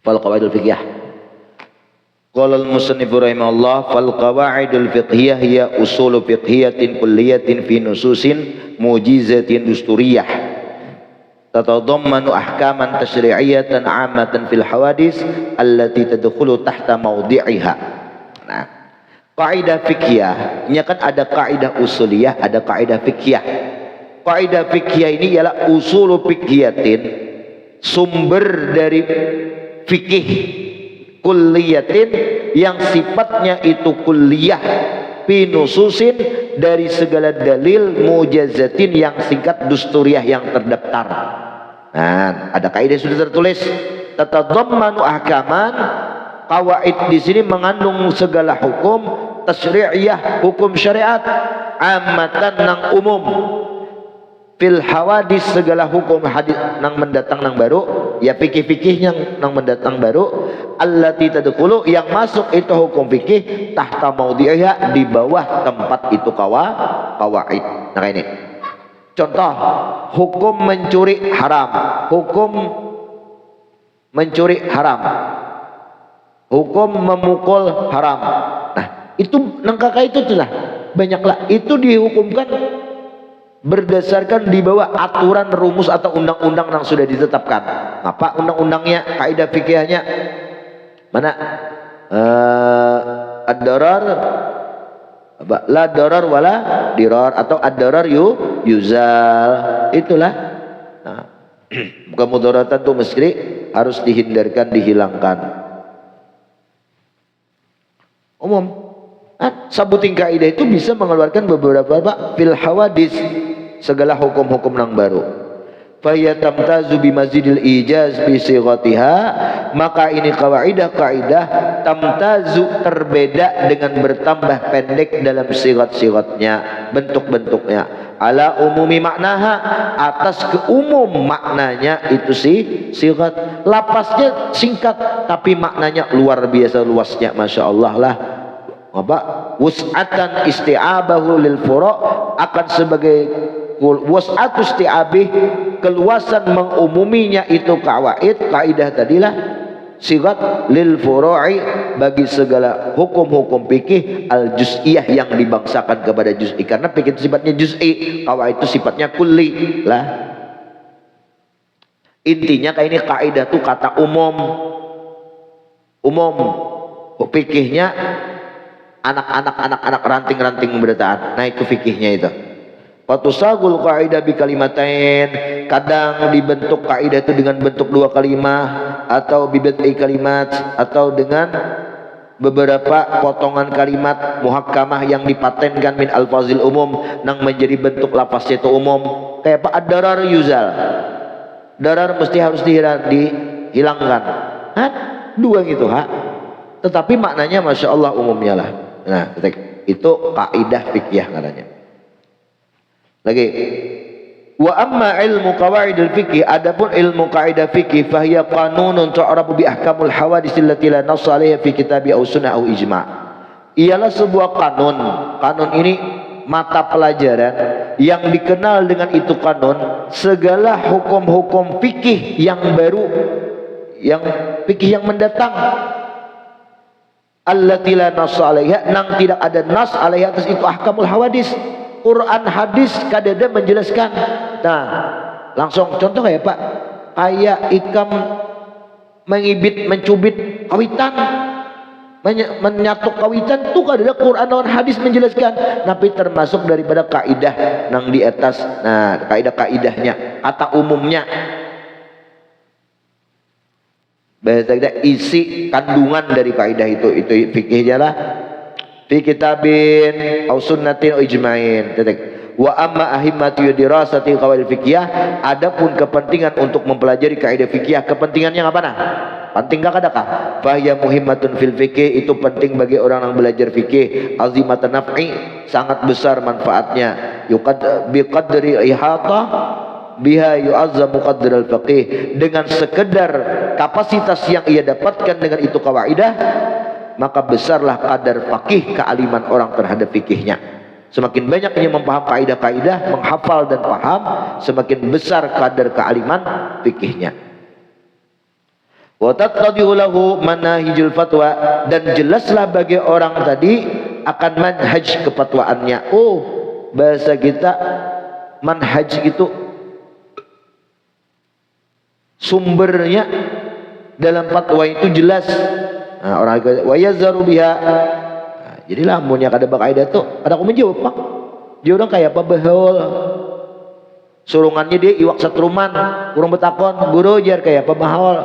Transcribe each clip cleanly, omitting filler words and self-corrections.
Fal qawaidul fiqhiyah. Qala al-musannif rahimahullah fal qawaidul fiqhiyah hiya usulu fiqhiyatin kulliyatin fi nususin mujizatin dusturiyah tatadammanu ahkaman tasyri'iyatan 'ammatan fil hawadis allati tadkhulu tahta mawdi'iha. Nah, kaidah fiqhiyah, ini kan ada kaidah usuliyah, ada kaidah fiqhiyah. Kaidah fiqhiyah ini ialah usulu fiqhiyatin, sumber dari fikih kulliyatin yang sifatnya itu kulliyah, pinususin dari segala dalil, mujazatin yang singkat, dusturiyah yang terdaftar. Nah, ada kaidah sudah tertulis. Tatadammanu ahkaman, qawaid di sini mengandung segala hukum tasyri'iyah, hukum syariat, ammatan nang umum, fil hawadis segala hukum hadis nang mendatang nang baru, ya fikih-fikih yang nang mendatang baru, allati tadkhulu yang masuk itu hukum fikih tahta maudhi'iha di bawah tempat itu qawaid. Nah ini contoh hukum mencuri haram, hukum mencuri haram, hukum memukul haram. Nah itu nang kakak itu tuh lah banyaklah itu dihukumkan berdasarkan di bawah aturan rumus atau undang-undang yang sudah ditetapkan. Apa undang-undangnya, kaidah fikihnya? Mana? Ad-darar la darar wala dirar atau ad-darar yuzal. Itulah. Nah, kemudaratan itu mesti harus dihindarkan, dihilangkan. Umum. Sabuting kaidah itu bisa mengeluarkan beberapa fil hawadis, segala hukum-hukum yang baru. Fa tamtazu bi mazidil ijaz bi sighatiha, maka ini kaidah tamtazu terbeda dengan bertambah pendek dalam sigat-sigatnya, bentuk-bentuknya, ala umumi maknaha, atas keumum maknanya itu sigat. Lapasnya singkat tapi maknanya luar biasa luasnya, masya Allah lah. Apa? Wus'atan isti'abahu lil furu' akan sebagai wus'atu isti'abih, keluasan mengumuminya itu kawaid, kaidah tadilah sigat lil furu'i bagi segala hukum-hukum fikih al juz'iyah yang dibangsakan kepada juz'i, karena fikih itu sifatnya juz'i, kawaid itu sifatnya kulli lah. Intinya kayak ini kaidah tuh kata umum fikihnya anak-anak ranting-ranting berataan. Nah itu fikihnya itu. Fatusagul kaidah bi kalimatain, kadang dibentuk kaidah itu dengan bentuk dua kalimat atau bibad'i kalimat atau dengan beberapa potongan kalimat muhakkamah yang dipatenkan min alfazil umum nang menjadi bentuk lafaznya itu umum. Kayak apa? Ad-darar yuzal. Darar mesti harus dihilangkan. Hah? Dua gitu, ha? Tetapi maknanya masya Allah umumnya lah. Nah, itu kaidah fikih katanya. Lagi, wa amma ilmu qawaidil fikih, adapun ilmu kaidah fikih fahiya qanunun tu'rabu bi ahkamul hawadits allati la nass 'alaiha fi kitabi aw sunnah aw ijma'. Ialah sebuah kanun. Kanun ini mata pelajaran yang dikenal dengan itu kanun segala hukum-hukum fikih yang baru, yang fikih yang mendatang, allati la nass 'alaiha, nang tidak ada nas 'alaiha atas itu ahkamul hawadis. Quran hadis kadada menjelaskan. Nah, langsung contoh ya Pak, kayak ikam mengibit, mencubit kawitan, menyatuk kawitan tuh kadada Quran dan hadis menjelaskan. Tapi termasuk daripada kaidah nang di atas. Nah, kaidahnya kata umumnya. Bahasa kita isi kandungan dari kaidah itu fikihnya lah. Fi kitabin aw sunnatin aw ijma'in. Wa amma ahimmatu dirasati qawaid fikih, adapun kepentingan untuk mempelajari kaidah fikih, kepentingannya apa nah? Penting gak adakah? Fa hiya muhimmatun fil fikih, itu penting bagi orang yang belajar fikih, azimatan naf'i, sangat besar manfaatnya. Yuqad bi qadri ihata biha yu'azzamu qadral faqih, dengan sekedar kapasitas yang ia dapatkan dengan itu kaidah, maka besarlah kadar faqih, kealiman orang terhadap fikihnya. Semakin banyak ia memaham kaidah-kaidah, menghafal dan paham, semakin besar kadar kealiman fikihnya. Wa tattadihu lahu manahijul fatwa, dan jelaslah bagi orang tadi akan manhaj kepatwaannya. Oh, bahasa kita manhaj itu sumbernya dalam fatwa itu jelas. Nah, orang wa yazharu biha. Nah, jadi lamunnya kada bakaidah tuh ada aku menjawab, Pak. Dia orang kayak apa behol. Surungannya dia iwak satruman, kurang betakon, guru jar kayak apa behol.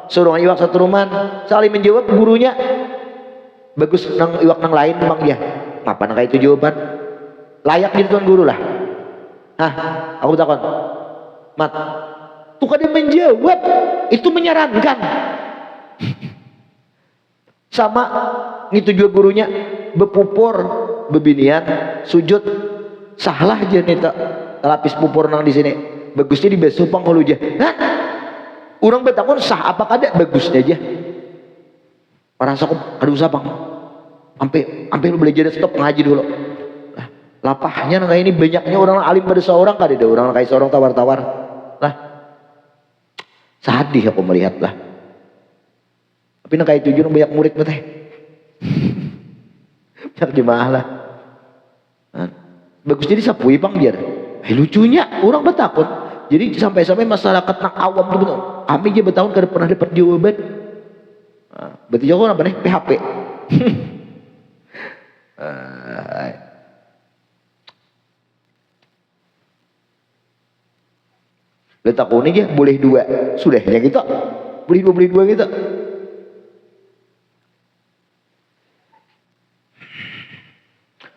Surungan iwak satruman, saling menjawab gurunya. Bagus nang iwak nang lain bang ya. Ngapa nang kayak itu jawaban? Layak jadi tuan guru lah. Hah, aku takon. Mat, tuh kan dia menjawab, itu menyarankan. Sama itu juga gurunya bepupur bebinian sujud salah aja nih tak lapis pupur nang di sini bagusnya di besok penghulu aja. Nah, orang betakon sah apa kada bagusnya aja. Orang sok aduh usah bang, sampai lu belajar stop ngaji dulu. Nah, lapahnya nang kayak ini banyaknya orang alim pada seorang kada ada orang kayak seorang tawar-tawar. Lah, sadih aku melihat lah. Tapi nang kayak tujuh banyak murid beteh. Banyak jemaah lah. Nah, bagus jadi sapui bang biar. Lucunya orang betakon. Jadi sampai-sampai masyarakat nak awam tuh betul. Kami aja bertahun kada pernah dapat jawaban. Nah, berarti jawaban apa nih? PHP. Letakon aja boleh dua. Sudah yang gitu. Beli dua gitu.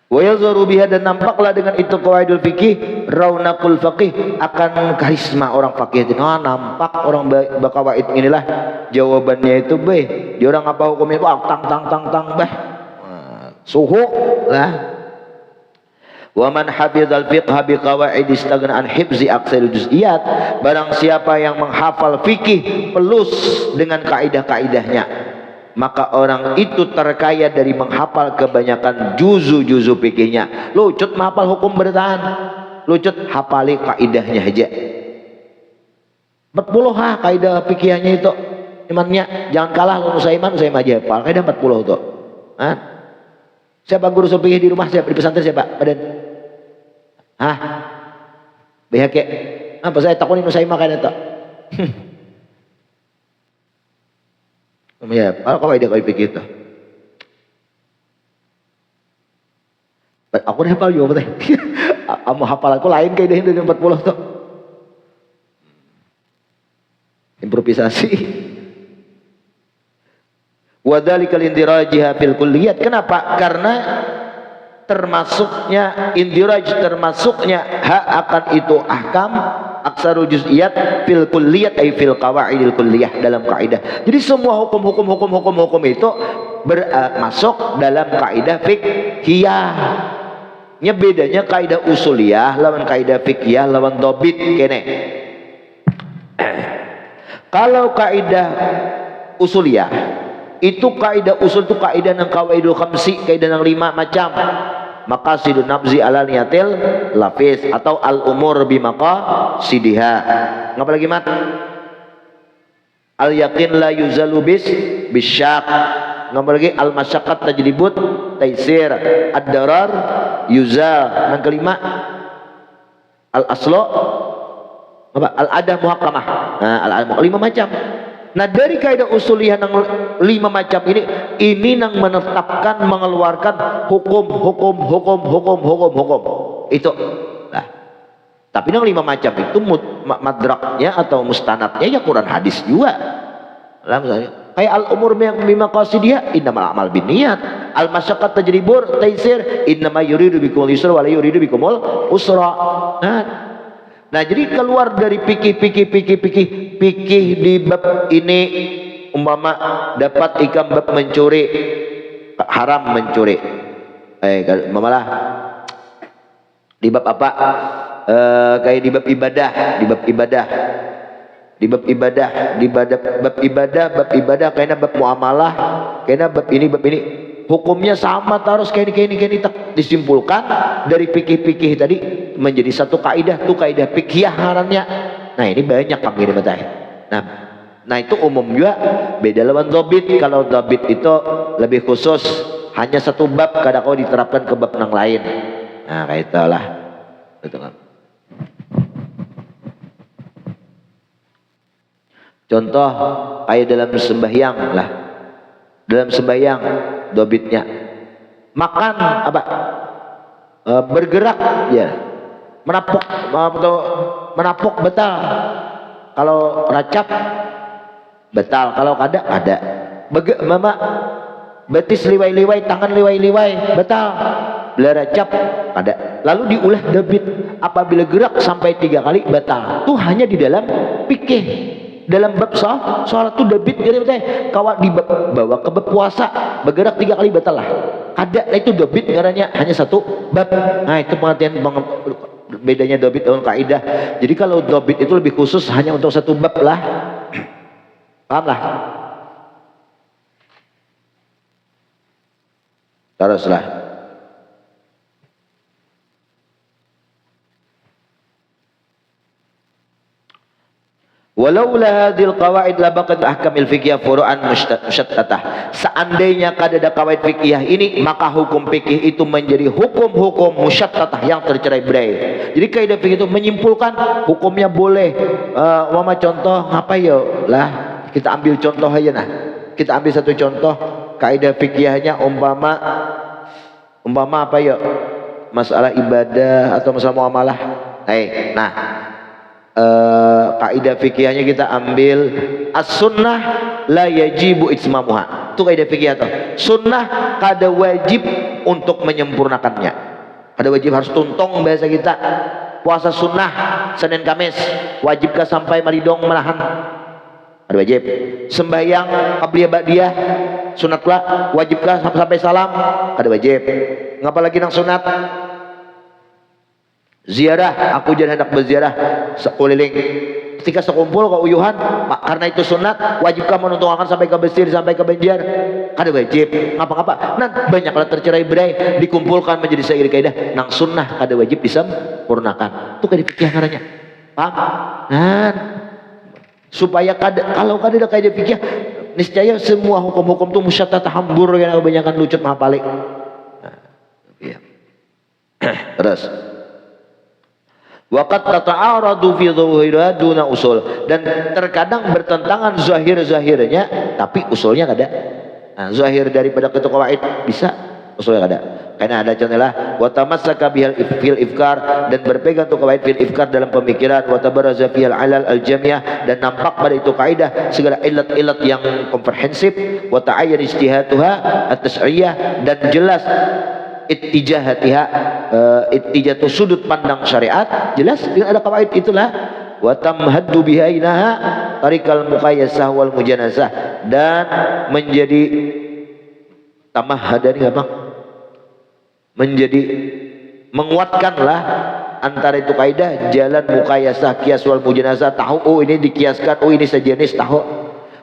Wa yazharu biha, dan nampaklah dengan itu qawaidul fikih raunaqul faqih, akan karisma orang fakih itu. Nah, nampak orang bakawaid inilah jawabannya itu dia orang apa hukumnya itu tang bah. Suhu lah. Wa man hafizal fiqha bi qawaid istaghna an hifzi aqsal juz'iyat, barang siapa yang menghafal fikih pelus dengan kaidah-kaidahnya, maka orang itu terkaya dari menghafal kebanyakan juzu-juzu fikihnya. Lucut menghafal hukum bertahan, lucut hafali kaidahnya aja. 40 ha kaidah fikihnya itu. Imannya jangan kalah lu Usaiman aja hafal kaidah 40 tuh. Hah? Siapa guru usul fikih di rumah, siapa di pesantren, siapa? Badan. Hah? BHK. Apa saya takunin Usaiman kaidah tuh. Ya, kalau kau ide kau pikir itu, aku dah hafal juga betul. Kamu hafal aku lain kayak dari 40 tuh. Improvisasi. Wadzalikal indirajiha fil kulliyat. Kenapa? Karena termasuknya indiraj, termasuknya hak akan itu ahkam aksarul juz'iyat fil kulliyat ay fil qawaidil kulliyah, dalam kaidah. Jadi semua hukum itu masuk dalam kaidah fiqhiyah. Nya bedanya kaidah usuliyah lawan kaidah fiqhiyah lawan dobit kene. Kalau kaidah usuliyah itu kaidah usul itu kaidah nang kawaidul khamsi, kaidah nang 5 macam. Maqasidun nafzi ala niyatil lafis atau al umur bimaqasidiha. Ngapa lagi mat? Al yaqin la yuzalu bisyak. Ngapa lagi? Al masyaqqat tajlibut taisir. Ad darar yuzal. Yang kelima al aslo apa? Al adah muhakkamah. Nah, al 5 macam. Nah, dari kaidah usuliyah nang 5 macam ini nang menetapkan, mengeluarkan hukum. Itu. Nah, tapi nang 5 macam itu madraknya atau mustanadnya ya Quran hadis juga. Lah misalnya kayak al umur bimaqasidiha innamal a'mal binniyat, al masyaqqat tajribur taisir innama yuridu bikumul yusra wa la yuridu bikumul usra. Nah, jadi keluar dari fikih di bab ini, umpama dapat ikam bab mencuri, haram mencuri. Mamalah di bab apa? Kayak di bab ibadah, kayaknya bab muamalah, kayaknya bab ini. Hukumnya sama terus kayak ini disimpulkan dari fikih tadi menjadi satu kaidah, tuh kaidah fikhiyah haramnya. Nah, ini banyak kami ini betah. Nah itu umum juga, beda lawan dobit. Kalau dobit itu lebih khusus, hanya satu bab, kadang kau diterapkan ke bab yang lain. Nah kayak itulah, betul kan? Contoh kayak dalam sembahyang lah, dalam sembahyang dobitnya makan apa? Bergerak ya, menapuk atau menapuk betal. Kalau racap betal, kalau ada mama betis liwai-liwai, tangan liwai-liwai betal, belaracap ada. Lalu diulah dobit, apabila gerak sampai 3 kali batal. Itu hanya di dalam fikih, dalam bab sholat tuh dobit jadi betul. Kalau dibawa ke bab puasa, bergerak 3 kali batal lah. Ada itu dobit karena hanya satu bab. Nah itu pengertian bedanya dobit dengan kaidah. Jadi kalau dobit itu lebih khusus, hanya untuk satu bab lah. Paham lah? Teruslah. Walaula hadhil qawaid la baqat ahkamil fiqhiyah furu'an musyattaah. Seandainya kada kawaid fiqhiyah ini, maka hukum fikih itu menjadi hukum-hukum musyattaah yang tercerai-berai. Jadi kaidah fikih itu menyimpulkan hukumnya boleh. Mama contoh apa ya lah? Kita ambil contoh aja nah. Kita ambil satu contoh kaidah fikihnya umpama apa ya? Masalah ibadah atau masalah muamalah. Nah, kaidah fikihnya kita ambil as-sunnah la yajibu itmamuha. Itu kaidah fikih atau sunnah kada wajib untuk menyempurnakannya. Kada wajib harus tuntung bahasa kita. Puasa sunnah Senin Kamis wajibkah sampai maridong malahan? Ada wajib. Sembahyang qabliyah ba'diyah sunat pula wajibkah sampai salam? Ada wajib. Ngapa lagi nang sunat? Ziarah, aku jadi hendak berziarah sekeliling. Ketika sekumpul ke uyuhan, karena itu sunat, wajibkah menuntungkan sampai ke Besir, sampai ke Banjar? Kada wajib. Ngapa-ngapa? Nah, banyaklah tercerai-berai, dikumpulkan menjadi seiring kaidah. Nang sunnah kada wajib disempurnakan. Itu kaidah fikih ngarannya. Paham? Nah, supaya kalau kada ada kaidah fikih, niscaya semua hukum-hukum itu musyattah hambur yang kebanyakan lucut mahapalik. Nah, iya. Terus waqad tata'aradu fi dhuhira duna usul, dan terkadang bertentangan zahir-zahirnya tapi usulnya kada. Nah, zahir daripada itu qawaid bisa, usulnya kada. Karena ada contohnya wa tamassaka bihal fil ifkar, dan berpegang tu qawaid fil ifkar dalam pemikiran, wa tabaraza fil alal al jamiyah, dan nampak pada itu kaidah segala ilat-ilat yang komprehensif, wa ta'ayyan ijtihatuha at-tas'iyah, dan jelas ittijahatiha, ittijatu sudut pandang syariat jelas dengan ada kawaid itulah. Wa tamhaddu bihainaha tarikal muqayyasah wal mujanazah, dan menjadi tamahhad dari apa? Menjadi menguatkanlah antara itu kaidah jalan muqayyasah kias wal mujanazah. Tahu oh ini dikiaskan, oh ini sejenis tahu.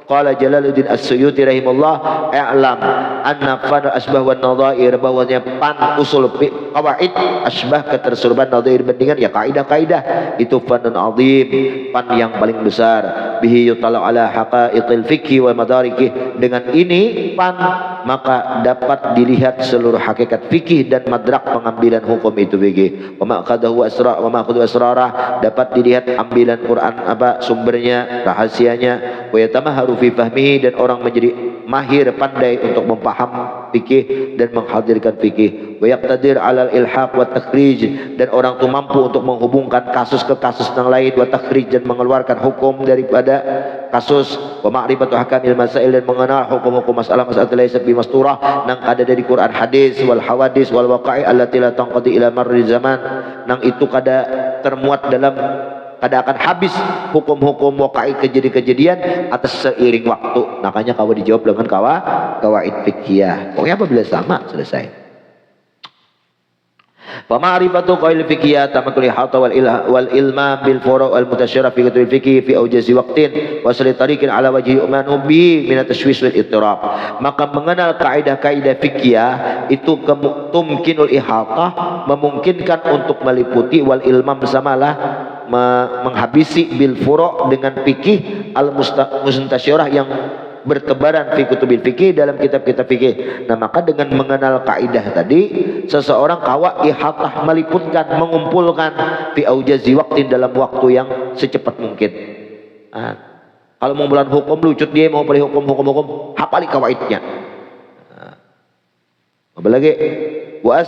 Qala Jalaluddin As-Suyuti rahimahullah, i'lam anna fan asbah wan nadhair, bahwasanya pan usul qawaid asbah keterserupan nadhair bandingan ya kaidah-kaidah itu fanun azim, pan yang paling besar. Bihi yutala ala haqaiqil fiqhi wa madarikih, dengan ini pan maka dapat dilihat seluruh hakikat fikih dan madrak pengambilan hukum itu fikih. Wa maqadahu asra wa maqadu asrarah, dapat dilihat ambilan Quran apa sumbernya, rahasianya. Wa yatamahharu fi fahmihi, dan orang menjadi mahir pandai untuk memaham fikih dan menghadirkan fikih. Wa yaqtadir 'alal ilhaq wa takhrij, dan orang itu mampu untuk menghubungkan kasus ke kasus yang lain, wa takhrij, dan mengeluarkan hukum daripada kasus. Wa ma'rifatu hakamil masail, dan mengenal hukum-hukum masalah-masalah laysa bi masturah, nang ada dari Quran hadis wal hawadis wal waqa'i allati la tanqadi ila marri zaman, nang itu kada termuat dalam kada akan habis hukum-hukum waqa'i kejadian-kejadian atas seiring waktu. Makanya kau dijawab dengan kawaid fiqhiyah. Pokoknya apabila sama selesai. Fa ma'rifatu qail fiqhiyah tamakul ihata wal ilma bil furu' wal mutasyarraf fi kutubil fiqh fi aujazi waqtin wa sali tariqin ala wajhi umanu bi min at-tashwis wal ittirab. Maka mengenal kaidah-kaidah fiqhiyah itu tumkinul ihata, memungkinkan untuk meliputi, wal ilma bersamalah menghabisi bil furu' dengan fikih al mustasyirah yang bertebaran fi kutubil fikih, dalam kitab-kitab fikih. Nah, maka dengan mengenal kaidah tadi, seseorang kawa ihatah, meliputkan, mengumpulkan fi aujazi waqtin, dalam waktu yang secepat mungkin. Nah, kalau mau bulan hukum lucut dia mau pilih hukum hafali kawaidnya. Nah, apalagi wa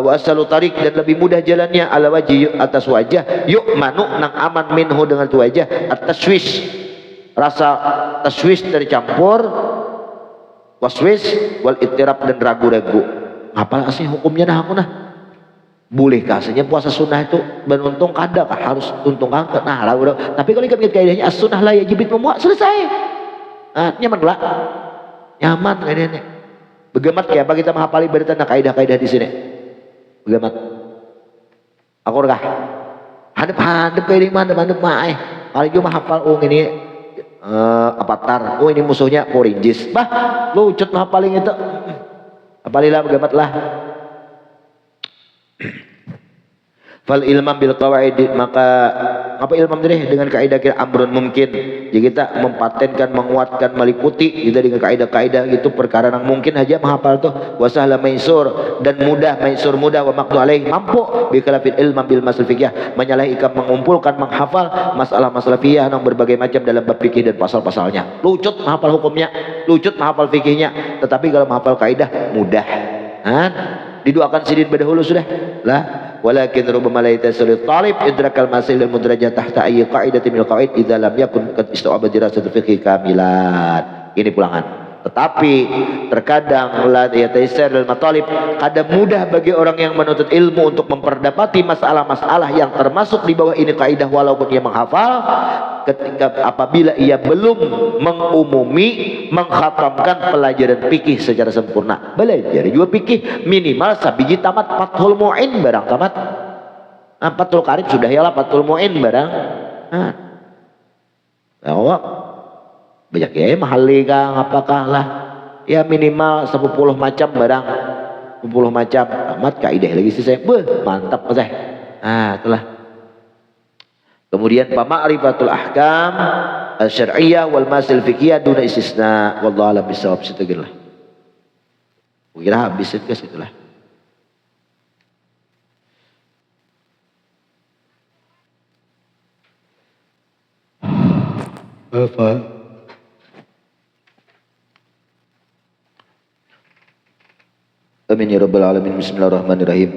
ashalu tarik, dan lebih mudah jalannya ala wajhi, atas wajah, yuk manu nang aman minhu, dengan tu wajah at-taswis, rasa taswis tercampur, waswis wal ittirab, dan ragu-ragu. Apa sih hukumnya dah aku nah? Boleh kasihnya puasa sunnah itu beruntung kada kah, harus untung kan? Nah, ragu-ragu. Tapi kalau ingat kaidahnya as-sunnah la yajib memuat, selesai. Nah, nyaman lah. Nyaman kaidahnya. Begamat kayak apa kita menghafali berita kaidah-kaidah di sini. Begamat. Aku udah hadap kayak di mana mah paling cuma hafal ini Avatar, oh ini musuhnya Porinjis, bah lucut mah paling itu, apalilah begamat lah. Fal ilmam bil qawaid, maka apa ilmam ini dengan kaidah amrun mungkin. Jadi kita mempatenkan, menguatkan, meliputi kita dengan kaidah-kaidah itu perkara yang mungkin aja menghafal tuh. Wasahla maisur, dan mudah, maisur mudah, wa maqdu alaih, mampu bi khilafil ilmam bil masail fikih, menyalahi ikam mengumpulkan, menghafal masalah-masalah fikih yang berbagai macam dalam bab fikih dan pasal-pasalnya. Lucut menghafal hukumnya, lucut menghafal fikihnya, tetapi kalau menghafal kaidah mudah. Didoakan sidin berdahulu sudah lah, walakin rubbama la yatasallu talib idrakal masail al mudrajah tahta ayyi qa'idatin min al qawaid idza lam yakun qad istawaba dirasatu fiqhi kamilan. Ini pulangan. Tetapi terkadang la yataysar al matalib, kadang mudah bagi orang yang menuntut ilmu untuk memperdapati masalah-masalah yang termasuk di bawah ini kaidah walaupun ia menghafal, ketika apabila ia belum mengumumi, mengkhatamkan pelajaran fikih secara sempurna. Belajar juga fikih minimal sabiji tamat Fathul Mu'in barang tamat. Fathul Qarib sudah ya lah, Fathul Mu'in barang. Banyak ya mahali kang apakah lah ya minimal 10 macam barang, 10 macam tamat kaidah lagi sih saya. Mantap mas. Itulah. Kemudian pama'rifatul ahkam al-syar'iyyah wal masail fiqhiyah duna istisna, wallahu a'lam bissawab. Situlah. Kira habis itu ke situlah. Apa? Amin ya rabbal alamin. Bismillahirrahmanirrahim.